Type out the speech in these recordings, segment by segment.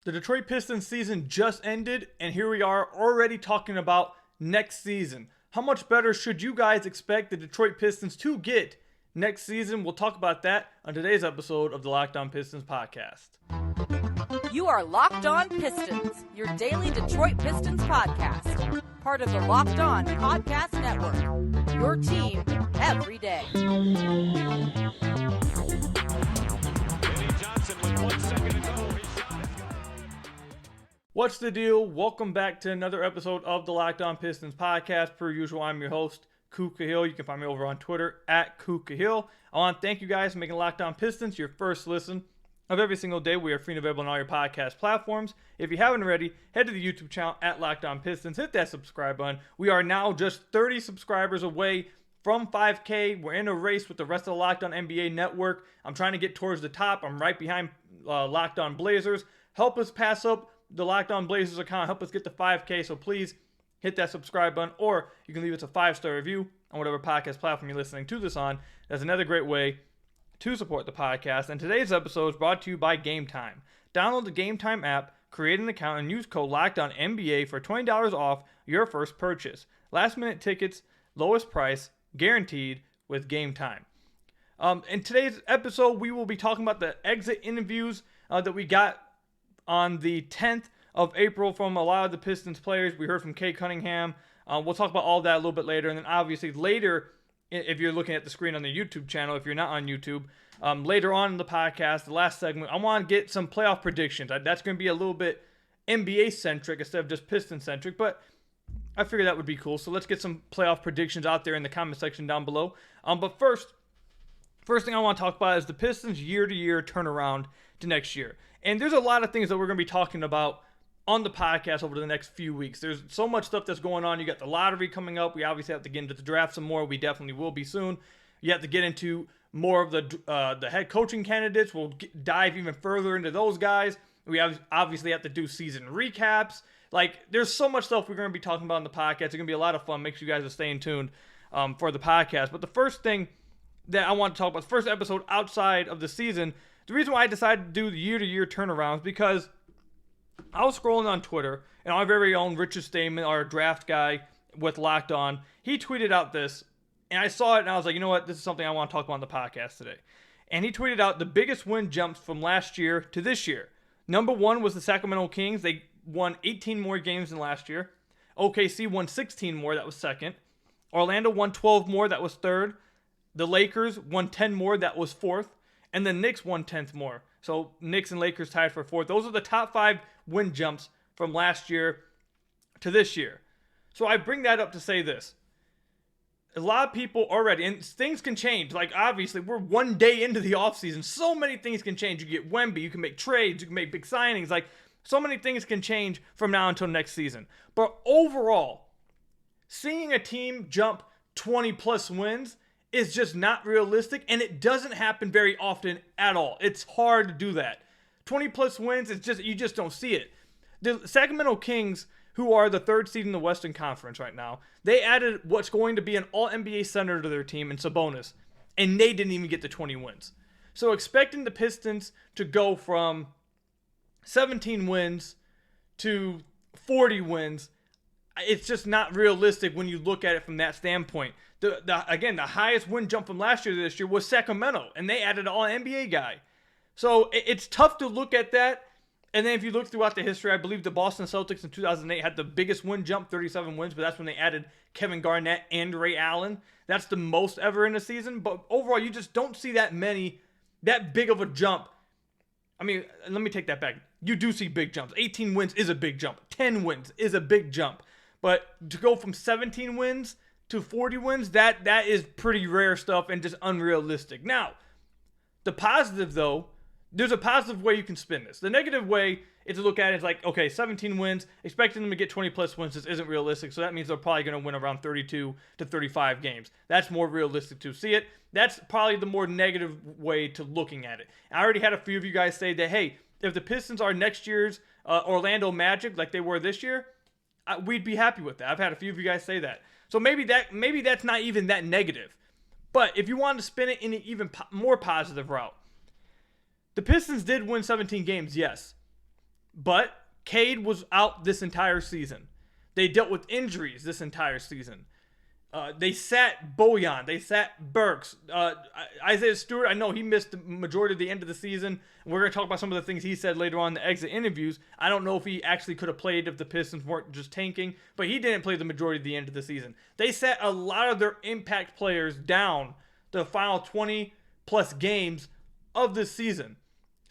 The Detroit Pistons season just ended, and here we are already talking about next season. How much better should you guys expect the Detroit Pistons to get next season? We'll talk about that on today's episode of the Locked On Pistons podcast. You are Locked On Pistons, your daily Detroit Pistons podcast. Part of the Locked On Podcast Network, your team every day. What's the deal? Welcome back to another episode of the Locked On Pistons podcast. Per usual, I'm your host, Ku Cahill. You can find me over on Twitter at Ku Cahill. I want to thank you guys for making Locked On Pistons your first listen of every single day. We are free and available on all your podcast platforms. If you haven't already, head to the YouTube channel at Locked On Pistons. Hit that subscribe button. We are now just 30 subscribers away from 5K. We're in a race with the rest of the Locked On NBA network. I'm trying to get towards the top. I'm right behind Locked On Blazers. Help us pass up the Locked On Blazers account. Help us get to 5K. So please hit that subscribe button, or you can leave us a 5-star review on whatever podcast platform you're listening to this on. That's another great way to support the podcast. And today's episode is brought to you by Gametime. Download the Gametime app, create an account, and use code LOCKEDONNBA for $20 off your first purchase. Last minute tickets, lowest price, guaranteed with Gametime. In today's episode, we will be talking about the exit interviews that we got on the 10th of April from a lot of the Pistons players. We heard from Cade Cunningham. We'll talk about all that a little bit later. And then obviously later, if you're looking at the screen on the YouTube channel, if you're not on YouTube, later on in the podcast, the last segment, I want to get some playoff predictions. That's going to be a little bit NBA-centric instead of just Piston-centric, but I figured that would be cool. So let's get some playoff predictions out there in the comment section down below. But first thing I want to talk about is the Pistons' year-to-year turnaround to next year. And there's a lot of things that we're going to be talking about on the podcast over the next few weeks. There's so much stuff that's going on. You got the lottery coming up. We obviously have to get into the draft some more. We definitely will be soon. You have to get into more of the head coaching candidates. We'll dive even further into those guys. We obviously have to do season recaps. Like, there's so much stuff we're going to be talking about on the podcast. It's going to be a lot of fun. Make sure you guys are staying tuned for the podcast. But the first thing that I want to talk about, the first episode outside of the season, the reason why I decided to do the year-to-year turnarounds, because I was scrolling on Twitter, and our very own Richard Stamen, our draft guy with Locked On, he tweeted out this, and I saw it, and I was like, you know what, this is something I want to talk about on the podcast today. And he tweeted out the biggest win jumps from last year to this year. Number one was the Sacramento Kings. They won 18 more games than last year. OKC won 16 more. That was second. Orlando won 12 more. That was third. The Lakers won 10 more. That was fourth. And the Knicks won 10th more. So Knicks and Lakers tied for fourth. Those are the top 5 win jumps from last year to this year. So I bring that up to say this. A lot of people already, and things can change. Like, obviously, we're one day into the offseason. So many things can change. You get Wemby, you can make trades, you can make big signings. Like, so many things can change from now until next season. But overall, seeing a team jump 20-plus wins is just not realistic, and it doesn't happen very often at all. It's hard to do that. 20-plus wins, you just don't see it. The Sacramento Kings, who are the 3rd seed in the Western Conference right now, they added what's going to be an all-NBA center to their team in Sabonis, and they didn't even get to 20 wins. So expecting the Pistons to go from 17 wins to 40 wins, it's just not realistic when you look at it from that standpoint. Again, the highest win jump from last year to this year was Sacramento, and they added an all-NBA guy. So it's tough to look at that. And then if you look throughout the history, I believe the Boston Celtics in 2008 had the biggest win jump, 37 wins, but that's when they added Kevin Garnett and Ray Allen. That's the most ever in a season. But overall, you just don't see that big of a jump. I mean, let me take that back. You do see big jumps. 18 wins is a big jump. 10 wins is a big jump. But to go from 17 wins to 40 wins, that is pretty rare stuff and just unrealistic. Now, the positive, though, there's a positive way you can spin this. The negative way is to look at it as like, okay, 17 wins, expecting them to get 20-plus wins, this isn't realistic, so that means they're probably going to win around 32 to 35 games. That's more realistic to see it. That's probably the more negative way to looking at it. I already had a few of you guys say that, hey, if the Pistons are next year's Orlando Magic like they were this year, we'd be happy with that. I've had a few of you guys say that. So maybe that's not even that negative. But if you wanted to spin it in an even more positive route, the Pistons did win 17 games, yes. But Cade was out this entire season. They dealt with injuries this entire season. They sat Bojan. They sat Burks. Isaiah Stewart, I know he missed the majority of the end of the season. We're going to talk about some of the things he said later on in the exit interviews. I don't know if he actually could have played if the Pistons weren't just tanking, but he didn't play the majority of the end of the season. They sat a lot of their impact players down the final 20-plus games of this season.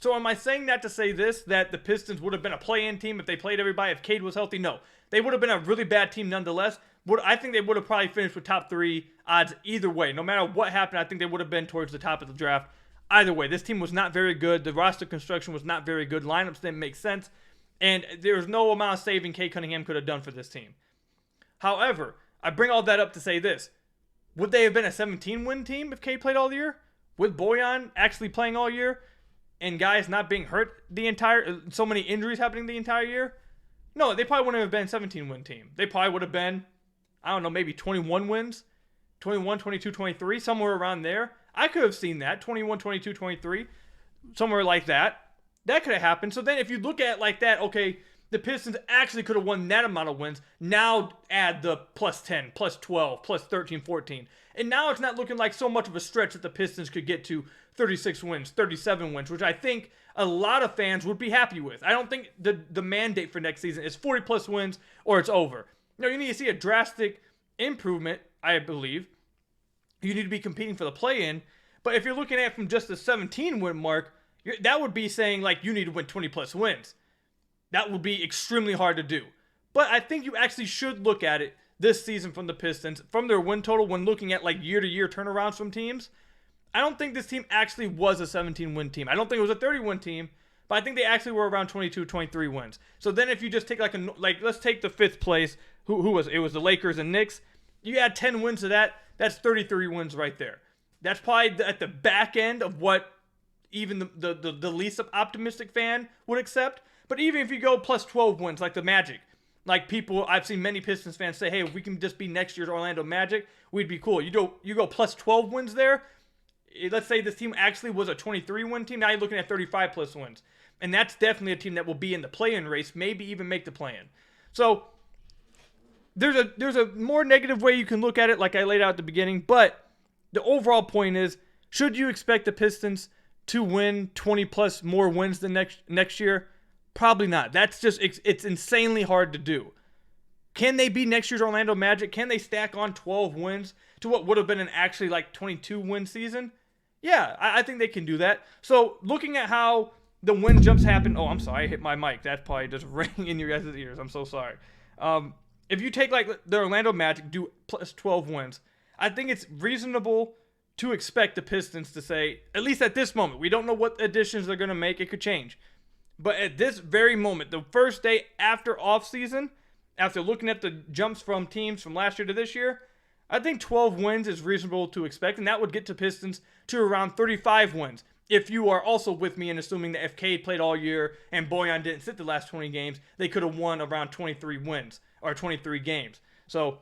So am I saying that to say this, that the Pistons would have been a play-in team if they played everybody, if Cade was healthy? No. They would have been a really bad team nonetheless. I think they would have probably finished with top 3 odds either way. No matter what happened, I think they would have been towards the top of the draft. Either way, this team was not very good. The roster construction was not very good. Lineups didn't make sense. And there's no amount of saving Cade Cunningham could have done for this team. However, I bring all that up to say this. Would they have been a 17-win team if Cade played all year? With Bojan actually playing all year? And guys not being hurt so many injuries happening the entire year? No, they probably wouldn't have been a 17-win team. They probably would have been, I don't know, maybe 21 wins, 21, 22, 23, somewhere around there. I could have seen that, 21, 22, 23, somewhere like that. That could have happened. So then if you look at it like that, okay, the Pistons actually could have won that amount of wins. Now add the plus 10, plus 12, plus 13, 14. And now it's not looking like so much of a stretch that the Pistons could get to 36 wins, 37 wins, which I think a lot of fans would be happy with. I don't think the mandate for next season is 40-plus wins or it's over. No, you need to see a drastic improvement, I believe. You need to be competing for the play-in. But if you're looking at it from just the 17-win mark, that would be saying, like, you need to win 20-plus wins. That would be extremely hard to do. But I think you actually should look at it this season from the Pistons, from their win total when looking at, like, year-to-year turnarounds from teams. I don't think this team actually was a 17-win team. I don't think it was a 30-win team, but I think they actually were around 22, 23 wins. So then if you just take let's take the 5th place, who was it? It was the Lakers and Knicks. You add 10 wins to that, that's 33 wins right there. That's probably at the back end of what even the least optimistic fan would accept. But even if you go plus 12 wins like the Magic, like I've seen many Pistons fans say, hey, if we can just be next year's Orlando Magic, we'd be cool. You go plus 12 wins there. Let's say this team actually was a 23-win team. Now you're looking at 35-plus wins. And that's definitely a team that will be in the play-in race, maybe even make the play-in. So there's a more negative way you can look at it, like I laid out at the beginning. But the overall point is, should you expect the Pistons to win 20-plus more wins than next year? Probably not. That's just, it's insanely hard to do. Can they be next year's Orlando Magic? Can they stack on 12 wins to what would have been an actually like 22-win season? Yeah, I think they can do that. So looking at how the win jumps happen. Oh, I'm sorry. I hit my mic. That's probably just ringing in your guys' ears. I'm so sorry. If you take like the Orlando Magic, do plus 12 wins, I think it's reasonable to expect the Pistons to say, at least at this moment, we don't know what additions they're going to make. It could change. But at this very moment, the first day after offseason, after looking at the jumps from teams from last year to this year, I think 12 wins is reasonable to expect, and that would get to Pistons to around 35 wins. If you are also with me in assuming that if Cade played all year and Bojan didn't sit the last 20 games, they could have won around 23 wins or 23 games. So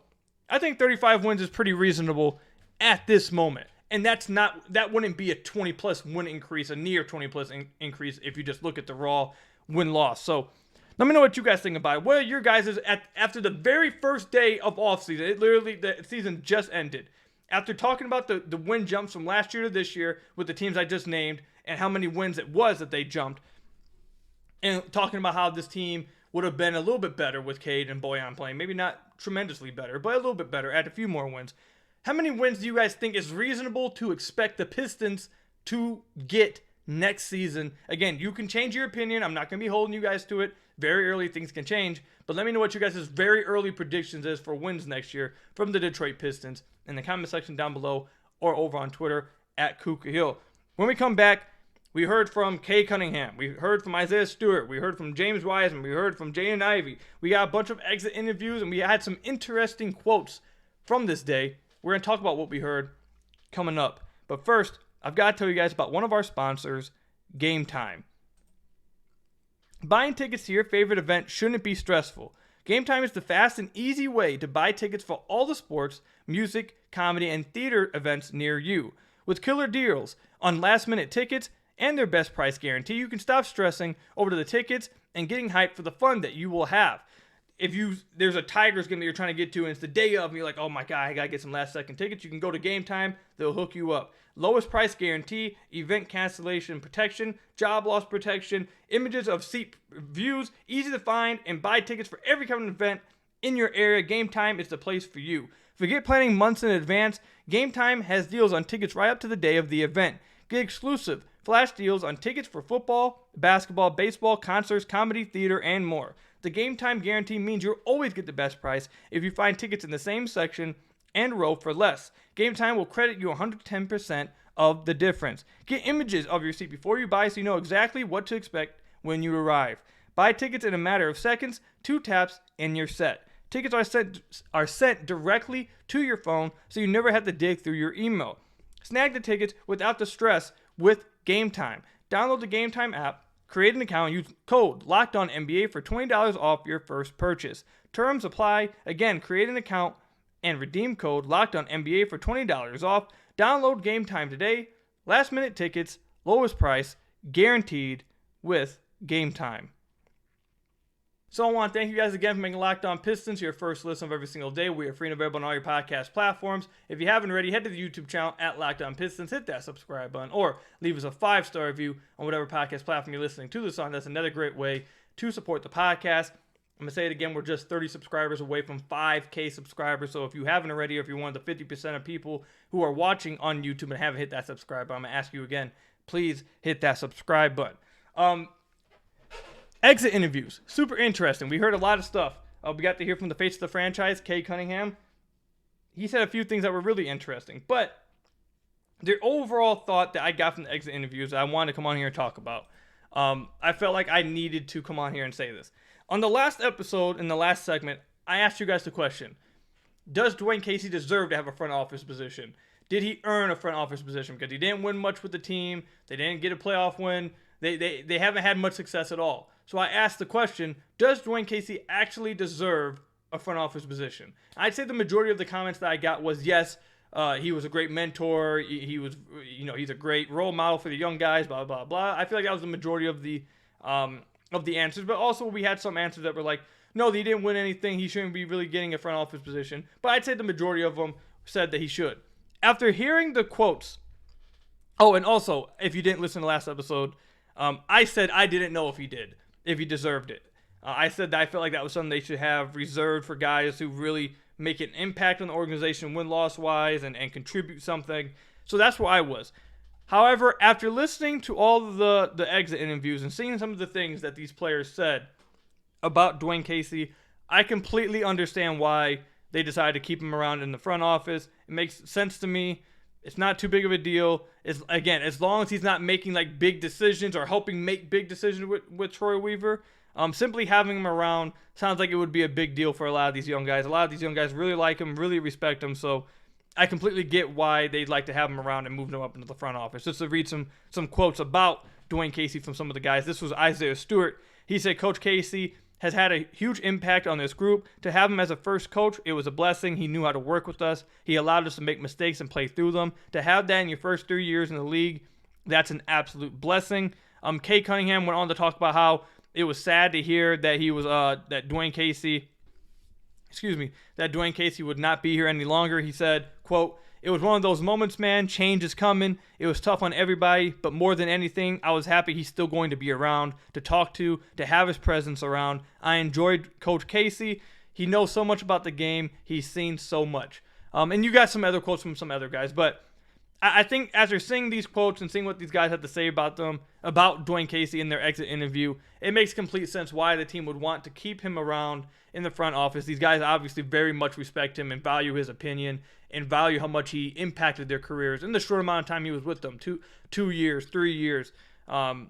I think 35 wins is pretty reasonable at this moment. And that wouldn't be a 20-plus win increase, a near 20-plus increase if you just look at the raw win-loss. So let me know what you guys think about it. What are your guys' after the very first day of offseason? The season just ended. After talking about the win jumps from last year to this year with the teams I just named and how many wins it was that they jumped, and talking about how this team would have been a little bit better with Cade and Bojan playing, maybe not tremendously better, but a little bit better, add a few more wins. How many wins do you guys think is reasonable to expect the Pistons to get next season? Again, you can change your opinion. I'm not going to be holding you guys to it. Very early, things can change. But let me know what you guys' very early predictions is for wins next year from the Detroit Pistons in the comment section down below or over on Twitter at Kuka Hill. When we come back, we heard from Cade Cunningham. We heard from Isaiah Stewart. We heard from James Wiseman. We heard from Jaden Ivey. We got a bunch of exit interviews, and we had some interesting quotes from this day. We're going to talk about what we heard coming up. But first, I've got to tell you guys about one of our sponsors, Gametime. Buying tickets to your favorite event shouldn't be stressful. Gametime is the fast and easy way to buy tickets for all the sports, music, comedy, and theater events near you. With killer deals on last-minute tickets and their best price guarantee, you can stop stressing over the tickets and getting hyped for the fun that you will have. If there's a Tigers game that you're trying to get to and it's the day of and you're like, oh my God, I got to get some last second tickets, you can go to Gametime. They'll hook you up. Lowest price guarantee, event cancellation protection, job loss protection, images of seat views, easy to find and buy tickets for every kind of event in your area. Gametime is the place for you. Forget planning months in advance. Gametime has deals on tickets right up to the day of the event. Get exclusive flash deals on tickets for football, basketball, baseball, concerts, comedy, theater, and more. The Gametime guarantee means you'll always get the best price if you find tickets in the same section and row for less. Gametime will credit you 110% of the difference. Get images of your seat before you buy so you know exactly what to expect when you arrive. Buy tickets in a matter of seconds, 2 taps, and you're set. Tickets are sent directly to your phone so you never have to dig through your email. Snag the tickets without the stress with Gametime. Download the Gametime app, create an account, and use code LOCKEDONNBA for $20 off your first purchase. Terms apply. Again, create an account and redeem code LOCKEDONNBA for $20 off. Download Gametime today. Last minute tickets, lowest price, guaranteed with Gametime. So I want to thank you guys again for making Locked On Pistons your first listen of every single day. We are free and available on all your podcast platforms. If you haven't already, head to the YouTube channel at Locked On Pistons, hit that subscribe button, or leave us a 5-star review on whatever podcast platform you're listening to this on. That's another great way to support the podcast. I'm going to say it again, we're just 30 subscribers away from 5K subscribers. So if you haven't already, or if you're one of the 50% of people who are watching on YouTube and haven't hit that subscribe button, I'm going to ask you again, please hit that subscribe button. Exit interviews, super interesting. We heard a lot of stuff. We got to hear from the face of the franchise, Cade Cunningham. He said a few things that were really interesting. But the overall thought that I got from the exit interviews that I wanted to come on here and talk about, I felt like I needed to come on here and say this. On the last episode, in the last segment, I asked you guys the question, does Dwayne Casey deserve to have a front office position? Did he earn a front office position? Because he didn't win much with the team. They didn't get a playoff win. They haven't had much success at all. So I asked the question, does Dwayne Casey actually deserve a front office position? I'd say the majority of the comments that I got was yes, he was a great mentor. He was, he's a great role model for the young guys, blah, blah, blah. I feel like that was the majority of the answers. But also we had some answers that were like, no, he didn't win anything. He shouldn't be really getting a front office position. But I'd say the majority of them said that he should. After hearing the quotes, oh, and also, if you didn't listen to the last episode, I said I didn't know if he deserved it. I said that I felt like that was something they should have reserved for guys who really make an impact on the organization win-loss wise and contribute something. So that's where I was. However, after listening to all of the exit interviews and seeing some of the things that these players said about Dwayne Casey, I completely understand why they decided to keep him around in the front office. It makes sense to me. It's not too big of a deal. Again, as long as he's not making like big decisions or helping make big decisions with Troy Weaver, simply having him around sounds like it would be a big deal for a lot of these young guys. A lot of these young guys really like him, really respect him. So I completely get why they'd like to have him around and move him up into the front office. Just to read some quotes about Dwayne Casey from some of the guys. This was Isaiah Stewart. He said, Coach Casey has had a huge impact on this group. To have him as a first coach, it was a blessing. He knew how to work with us. He allowed us to make mistakes and play through them. To have that in your first 3 years in the league, that's an absolute blessing. Cade Cunningham went on to talk about how it was sad to hear that he was that Dwayne Casey would not be here any longer. He said, quote, "It was one of those moments, man. Change is coming. It was tough on everybody, but more than anything, I was happy he's still going to be around, to talk to have his presence around. I enjoyed Coach Casey. He knows so much about the game. He's seen so much." And you got some other quotes from some other guys, but I think after seeing these quotes and seeing what these guys had to say about Dwayne Casey in their exit interview, it makes complete sense why the team would want to keep him around in the front office. These guys obviously very much respect him and value his opinion and value how much he impacted their careers in the short amount of time he was with them, 2 years, 3 years.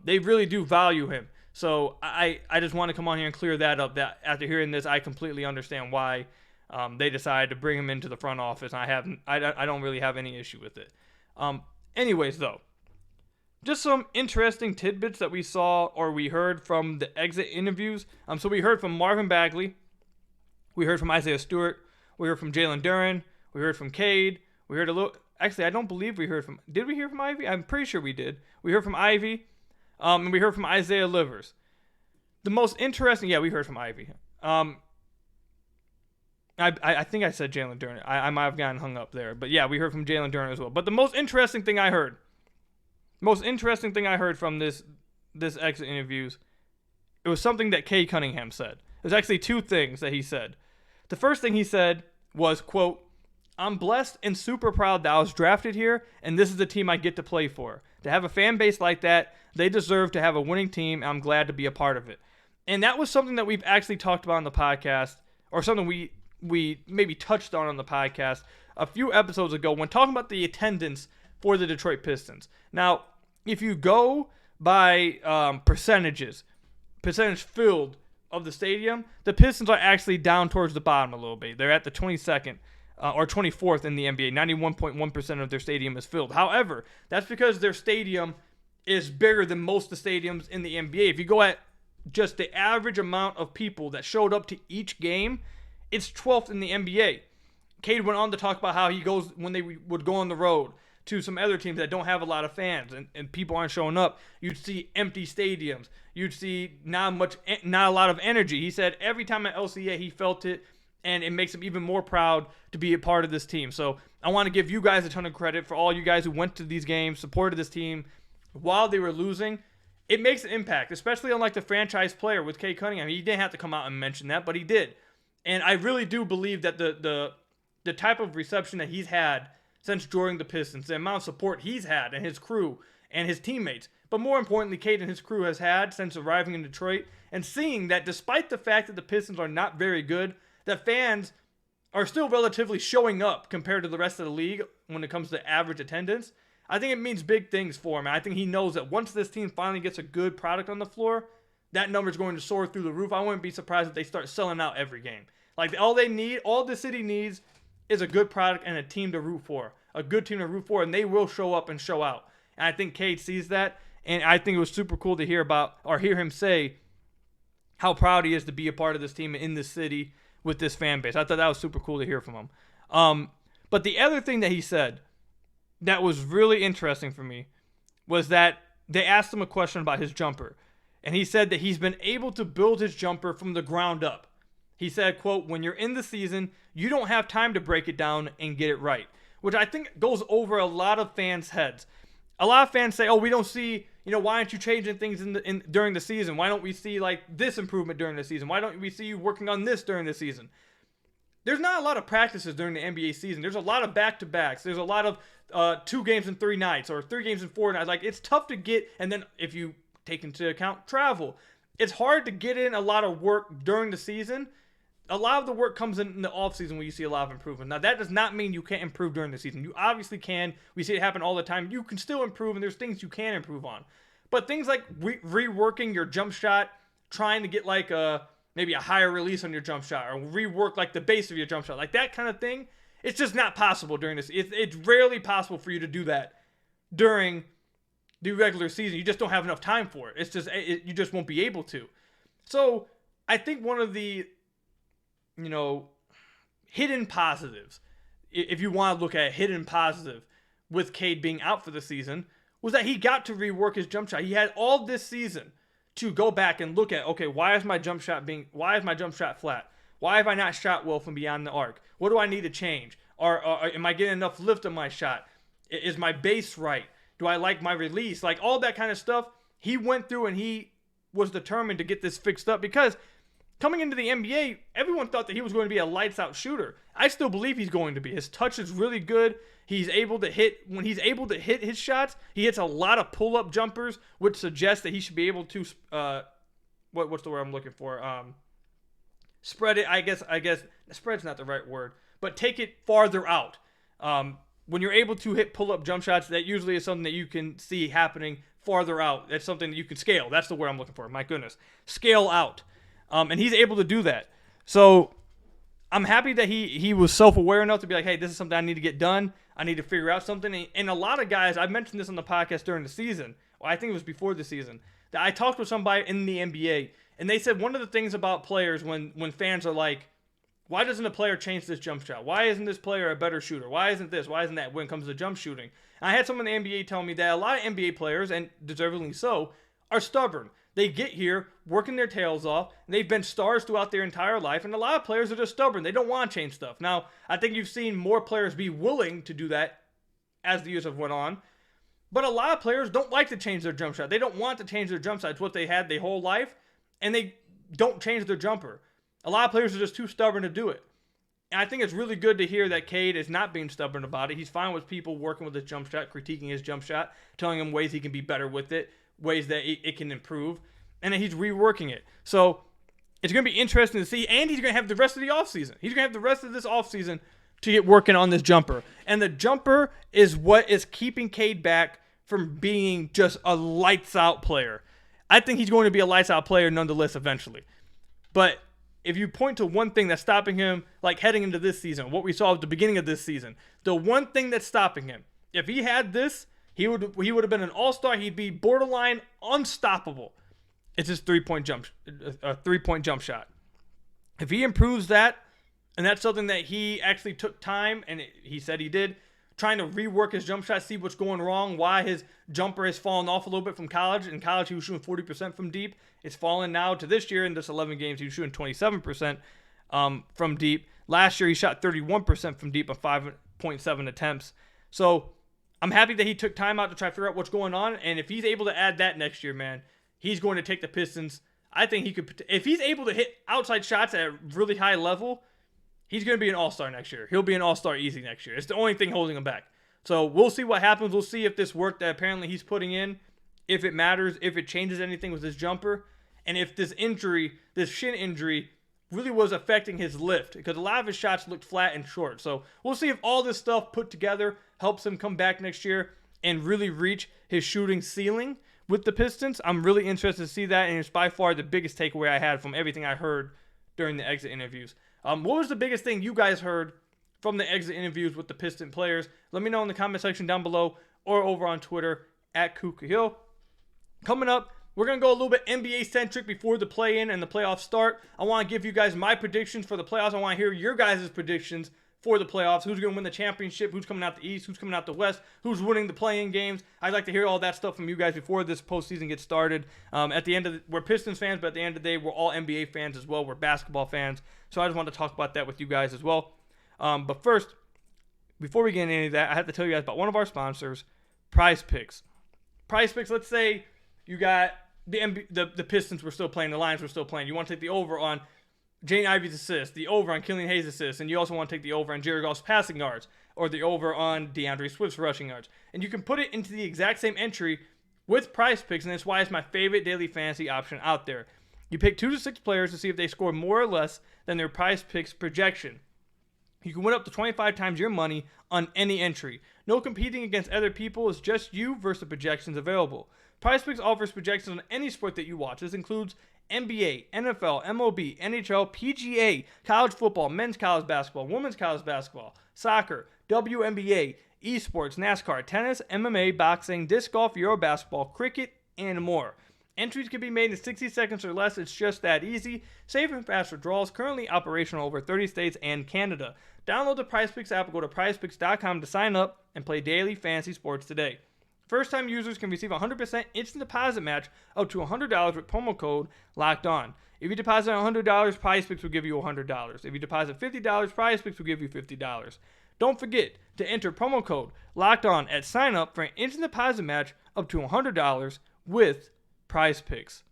They really do value him. So I just want to come on here and clear that up, that after hearing this, I completely understand why they decided to bring him into the front office. I don't really have any issue with it. Anyways, though, just some interesting tidbits that we saw or we heard from the exit interviews. So we heard from Marvin Bagley. We heard from Isaiah Stewart. We heard from Jalen Duren. We heard from Cade. We heard a little. Actually, I don't believe we heard from. Did we hear from Ivy? I'm pretty sure we did. We heard from Ivy. And we heard from Isaiah Livers. the most interesting, we heard from Ivy. I think I said Jalen Duren. I might have gotten hung up there. But yeah, we heard from Jalen Duren as well. But the most interesting thing I heard from this exit interviews, it was something that Cade Cunningham said. There's actually two things that he said. The first thing he said was, quote, "I'm blessed and super proud that I was drafted here, and this is the team I get to play for. To have a fan base like that, they deserve to have a winning team, and I'm glad to be a part of it." And that was something that we've actually talked about on the podcast, or something we maybe touched on the podcast a few episodes ago when talking about the attendance for the Detroit Pistons. Now, if you go by percentage filled of the stadium, the Pistons are actually down towards the bottom a little bit. They're at the 22nd or 24th in the NBA. 91.1% of their stadium is filled. However, that's because their stadium is bigger than most of the stadiums in the NBA. If you go at just the average amount of people that showed up to each game, it's 12th in the NBA. Cade went on to talk about how he goes when they would go on the road to some other teams that don't have a lot of fans and people aren't showing up. You'd see empty stadiums. You'd see not a lot of energy. He said every time at LCA he felt it, and it makes him even more proud to be a part of this team. So I want to give you guys a ton of credit for all you guys who went to these games, supported this team while they were losing. It makes an impact, especially on like the franchise player with Cade Cunningham. He didn't have to come out and mention that, but he did. And I really do believe that the type of reception that he's had since joining the Pistons, the amount of support he's had and his crew and his teammates, but more importantly, Cade and his crew has had since arriving in Detroit, and seeing that despite the fact that the Pistons are not very good, that fans are still relatively showing up compared to the rest of the league when it comes to average attendance, I think it means big things for him. And I think he knows that once this team finally gets a good product on the floor, that number is going to soar through the roof. I wouldn't be surprised if they start selling out every game. Like, all the city needs is a good product and a team to root for. A good team to root for, and they will show up and show out. And I think Cade sees that, and I think it was super cool to hear him say how proud he is to be a part of this team in this city with this fan base. I thought that was super cool to hear from him. But the other thing that he said that was really interesting for me was that they asked him a question about his jumper. And he said that he's been able to build his jumper from the ground up. He said, quote, "When you're in the season, you don't have time to break it down and get it right," which I think goes over a lot of fans' heads. A lot of fans say, "Oh, we don't see, why aren't you changing things during the season? Why don't we see like this improvement during the season? Why don't we see you working on this during the season?" There's not a lot of practices during the NBA season. There's a lot of back-to-backs. There's a lot of 2 games in 3 nights or 3 games in 4 nights. Like, it's tough to get, and then if you take into account travel, it's hard to get in a lot of work during the season. A lot of the work comes in the offseason when you see a lot of improvement. Now, that does not mean you can't improve during the season. You obviously can. We see it happen all the time. You can still improve, and there's things you can improve on. But things like reworking your jump shot, trying to get like maybe a higher release on your jump shot, or rework like the base of your jump shot, like that kind of thing, it's just not possible during this. It's rarely possible for you to do that during the regular season. You just don't have enough time for it. It's just you just won't be able to. So I think one of the hidden positives, if you want to look at a hidden positive with Cade being out for the season, was that he got to rework his jump shot. He had all this season to go back and look at, okay, why is my jump shot flat? Why have I not shot well from beyond the arc? What do I need to change? Or am I getting enough lift on my shot? Is my base right? Do I like my release? Like, all that kind of stuff, he went through and he was determined to get this fixed up, because coming into the NBA, everyone thought that he was going to be a lights-out shooter. I still believe he's going to be. His touch is really good. He's able to hit. When he's able to hit his shots, he hits a lot of pull-up jumpers, which suggests that he should be able to, what's the word I'm looking for? Spread it. I guess spread's not the right word, but take it farther out. When you're able to hit pull-up jump shots, that usually is something that you can see happening farther out. That's something that you can scale. That's the word I'm looking for. My goodness. Scale out. And he's able to do that. So I'm happy that he was self-aware enough to be like, hey, this is something I need to get done. I need to figure out something. And a lot of guys, I mentioned this on the podcast during the season, or I think it was before the season, that I talked with somebody in the NBA, and they said one of the things about players when fans are like, why doesn't a player change this jump shot? Why isn't this player a better shooter? Why isn't this? Why isn't that when it comes to jump shooting? And I had someone in the NBA tell me that a lot of NBA players, and deservedly so, are stubborn. They get here, working their tails off. They've been stars throughout their entire life, and a lot of players are just stubborn. They don't want to change stuff. Now, I think you've seen more players be willing to do that as the years have went on, but a lot of players don't like to change their jump shot. They don't want to change their jump shot. It's what they had their whole life, and they don't change their jumper. A lot of players are just too stubborn to do it. And I think it's really good to hear that Cade is not being stubborn about it. He's fine with people working with his jump shot, critiquing his jump shot, telling him ways he can be better with it, ways that it can improve, and then he's reworking it. So it's going to be interesting to see, and he's going to have the rest of the offseason. He's going to have the rest of this offseason to get working on this jumper. And the jumper is what is keeping Cade back from being just a lights-out player. I think he's going to be a lights-out player nonetheless eventually. But if you point to one thing that's stopping him, like heading into this season, what we saw at the beginning of this season, the one thing that's stopping him, if he had this, he would have been an all-star. He'd be borderline unstoppable. It's his three-point jump shot. If he improves that, and that's something that he actually took time, and he said he did, trying to rework his jump shot, see what's going wrong, why his jumper has fallen off a little bit from college. In college, he was shooting 40% from deep. It's fallen now to this year. In this 11 games, he was shooting 27% from deep. Last year, he shot 31% from deep on 5.7 attempts. So I'm happy that he took time out to try to figure out what's going on. And if he's able to add that next year, man, he's going to take the Pistons. I think he could, if he's able to hit outside shots at a really high level, he's going to be an all-star next year. He'll be an all-star easy next year. It's the only thing holding him back. So we'll see what happens. We'll see if this work that apparently he's putting in, if it matters, if it changes anything with his jumper, and if this injury, this shin injury, really was affecting his lift, because a lot of his shots looked flat and short. So we'll see if all this stuff put together helps him come back next year and really reach his shooting ceiling with the Pistons. I'm really interested to see that, and it's by far the biggest takeaway I had from everything I heard during the exit interviews. What was the biggest thing you guys heard from the exit interviews with the Piston players? Let me know in the comment section down below or over on Twitter at @KukaHill. Coming up, we're going to go a little bit NBA-centric before the play-in and the playoffs start. I want to give you guys my predictions for the playoffs. I want to hear your guys' predictions for the playoffs. Who's going to win the championship? Who's coming out the East? Who's coming out the West? Who's winning the play-in games? I'd like to hear all that stuff from you guys before this postseason gets started. At the end of we're Pistons fans, but at the end of the day, we're all NBA fans as well. We're basketball fans. So I just want to talk about that with you guys as well. But first, before we get into any of that, I have to tell you guys about one of our sponsors, PrizePicks. PrizePicks, let's say you got the Pistons were still playing, the Lions were still playing. You want to take the over on Jane Ivey's assist, the over on Killian Hayes' assist, and you also want to take the over on Jared Goff's passing yards, or the over on DeAndre Swift's rushing yards. And you can put it into the exact same entry with PrizePicks, and that's why it's my favorite daily fantasy option out there. You pick 2 to 6 players to see if they score more or less than their PrizePicks projection. You can win up to 25 times your money on any entry. No competing against other people. It's just you versus the projections available. PrizePicks offers projections on any sport that you watch. This includes NBA, NFL, MLB, NHL, PGA, college football, men's college basketball, women's college basketball, soccer, WNBA, esports, NASCAR, tennis, MMA, boxing, disc golf, Eurobasketball, cricket, and more. Entries can be made in 60 seconds or less. It's just that easy. Safe and fast withdrawals. Currently operational over 30 states and Canada. Download the PrizePicks app or go to PrizePicks.com to sign up and play daily fantasy sports today. First-time users can receive a 100% instant deposit match up to $100 with promo code LOCKEDON. If you deposit $100, PrizePicks will give you $100. If you deposit $50, PrizePicks will give you $50. Don't forget to enter promo code LOCKEDON at sign-up for an instant deposit match up to $100 with PrizePicks.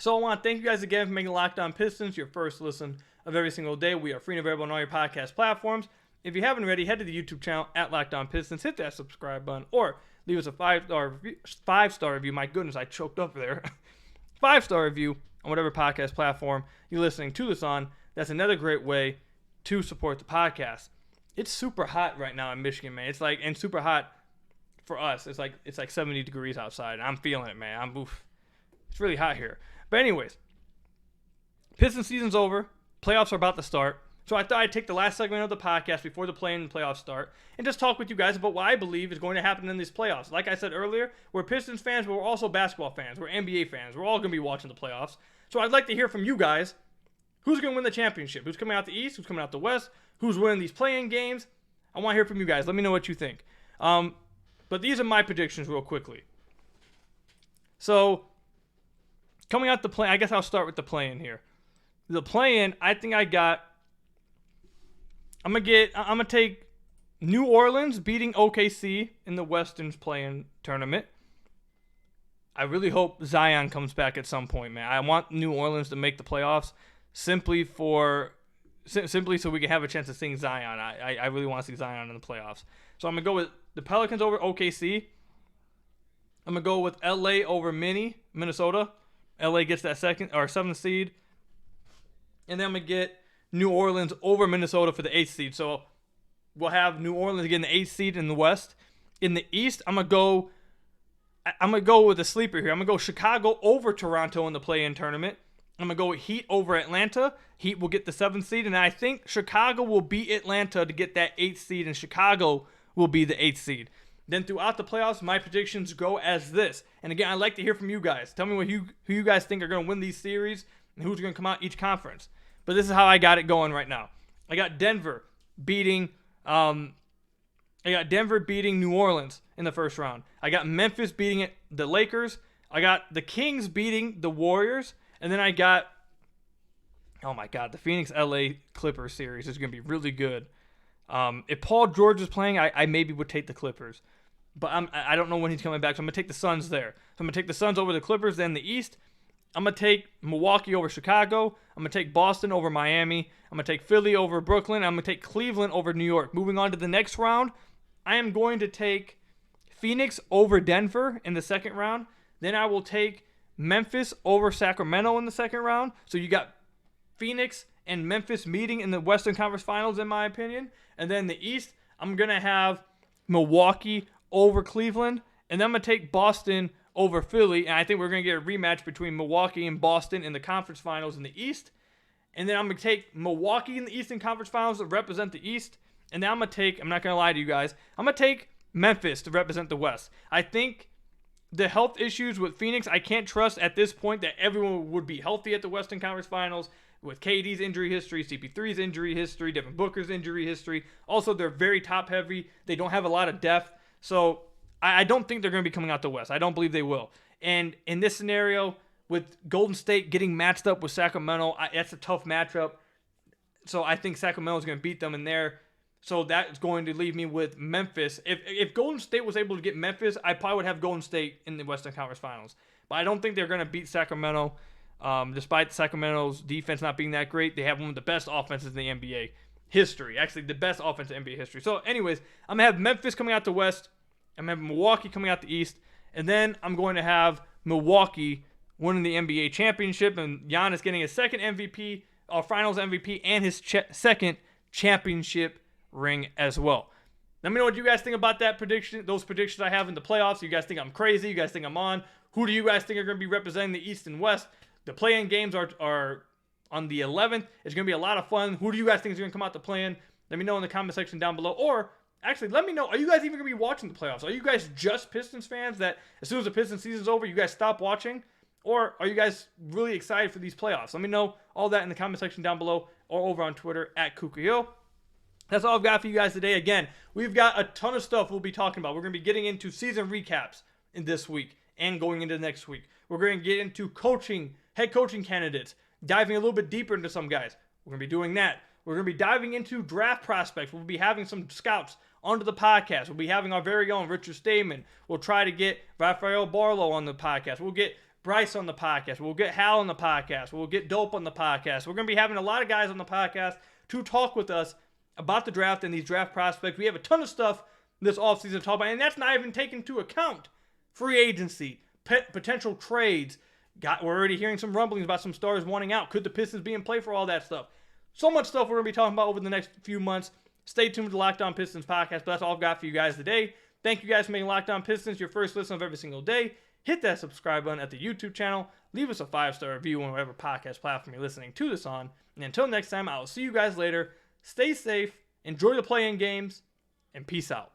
So I want to thank you guys again for making Locked On Pistons your first listen of every single day. We are free and available on all your podcast platforms. If you haven't already, head to the YouTube channel at Locked On Pistons, hit that subscribe button, or leave us a 5-star review. My goodness, I choked up there. 5-star review on whatever podcast platform you're listening to this on. That's another great way to support the podcast. It's super hot right now in Michigan, man. And super hot for us. It's like 70 degrees outside. I'm feeling it, man. It's really hot here. But anyways, Pistons season's over. Playoffs are about to start. So I thought I'd take the last segment of the podcast before the play-in and playoffs start and just talk with you guys about what I believe is going to happen in these playoffs. Like I said earlier, we're Pistons fans, but we're also basketball fans. We're NBA fans. We're all going to be watching the playoffs. So I'd like to hear from you guys. Who's going to win the championship? Who's coming out the East? Who's coming out the West? Who's winning these play-in games? I want to hear from you guys. Let me know what you think. But these are my predictions real quickly. So coming out the play, I guess I'll start with the play-in here. The play-in, I think I'm gonna take New Orleans beating OKC in the Western's play-in tournament. I really hope Zion comes back at some point, man. I want New Orleans to make the playoffs simply so we can have a chance of seeing Zion. I really want to see Zion in the playoffs. So I'm going to go with the Pelicans over OKC. I'm going to go with LA over Minnesota. LA gets that 7th seed. And then I'm going to get New Orleans over Minnesota for the 8th seed. So we'll have New Orleans getting the 8th seed in the West. In the East, I'm going to go with a sleeper here. I'm going to go Chicago over Toronto in the play-in tournament. I'm going to go with Heat over Atlanta. Heat will get the 7th seed, and I think Chicago will beat Atlanta to get that 8th seed, and Chicago will be the 8th seed. Then throughout the playoffs, my predictions go as this. And again, I'd like to hear from you guys. Tell me who you guys think are going to win these series and who's going to come out each conference. But this is how I got it going right now. I got Denver beating New Orleans in the first round. I got Memphis beating the Lakers. I got the Kings beating the Warriors. And then I got, oh my God, the Phoenix-LA Clippers series is going to be really good. If Paul George is playing, I maybe would take the Clippers. But I don't know when he's coming back, so I'm going to take the Suns there. So I'm going to take the Suns over the Clippers. Then the East, I'm going to take Milwaukee over Chicago. I'm going to take Boston over Miami. I'm going to take Philly over Brooklyn. I'm going to take Cleveland over New York. Moving on to the next round, I am going to take Phoenix over Denver in the second round. Then I will take Memphis over Sacramento in the second round. So you got Phoenix and Memphis meeting in the Western Conference Finals, in my opinion. And then the East, I'm going to have Milwaukee over Cleveland. And then I'm going to take Boston over Philly. And I think we're going to get a rematch between Milwaukee and Boston in the Conference Finals in the East. And then I'm going to take Milwaukee in the Eastern Conference Finals to represent the East. And then I'm not going to lie to you guys, I'm going to take Memphis to represent the West. I think the health issues with Phoenix, I can't trust at this point that everyone would be healthy at the Western Conference Finals with KD's injury history, CP3's injury history, Devin Booker's injury history. Also, they're very top-heavy. They don't have a lot of depth. So I don't think they're going to be coming out the West. I don't believe they will. And in this scenario, with Golden State getting matched up with Sacramento, that's a tough matchup. So I think Sacramento is going to beat them in there. So that's going to leave me with Memphis. If Golden State was able to get Memphis, I probably would have Golden State in the Western Conference Finals. But I don't think they're going to beat Sacramento. Despite Sacramento's defense not being that great, they have one of the best offenses in the NBA history. Actually, the best offense in NBA history. So anyways, I'm going to have Memphis coming out the West. I'm going to have Milwaukee coming out the East. And then I'm going to have Milwaukee winning the NBA championship. And Giannis getting his second MVP, Finals MVP, and his second championship ring as well. Let me know what you guys think about that prediction, those predictions I have in the playoffs. You guys think I'm crazy? You guys think I'm on? Who do you guys think are going to be representing the East and West? The play-in games are on the 11th. It's going to be a lot of fun. Who do you guys think is going to come out to play-in? Let me know in the comment section down below. Or actually, let me know, are you guys even going to be watching the playoffs? Are you guys just Pistons fans that as soon as the Pistons season's over, you guys stop watching? Or are you guys really excited for these playoffs? Let me know all that in the comment section down below or over on Twitter at KukaHill. That's all I've got for you guys today. Again, we've got a ton of stuff we'll be talking about. We're going to be getting into season recaps in this week and going into next week. We're going to get into head coaching candidates, diving a little bit deeper into some guys. We're going to be doing that. We're going to be diving into draft prospects. We'll be having some scouts onto the podcast. We'll be having our very own Richard Stamen. We'll try to get Rafael Barlow on the podcast. We'll get Bryce on the podcast. We'll get Hal on the podcast. We'll get Dope on the podcast. We're going to be having a lot of guys on the podcast to talk with us about the draft and these draft prospects. We have a ton of stuff this offseason to talk about, and that's not even taking into account free agency, potential trades. We're already hearing some rumblings about some stars wanting out. Could the Pistons be in play for all that stuff? So much stuff we're going to be talking about over the next few months. Stay tuned to the Locked On Pistons podcast, but that's all I've got for you guys today. Thank you guys for making Locked On Pistons your first listen of every single day. Hit that subscribe button at the YouTube channel. Leave us a 5-star review on whatever podcast platform you're listening to this on. And until next time, I will see you guys later. Stay safe, enjoy the play-in games, and peace out.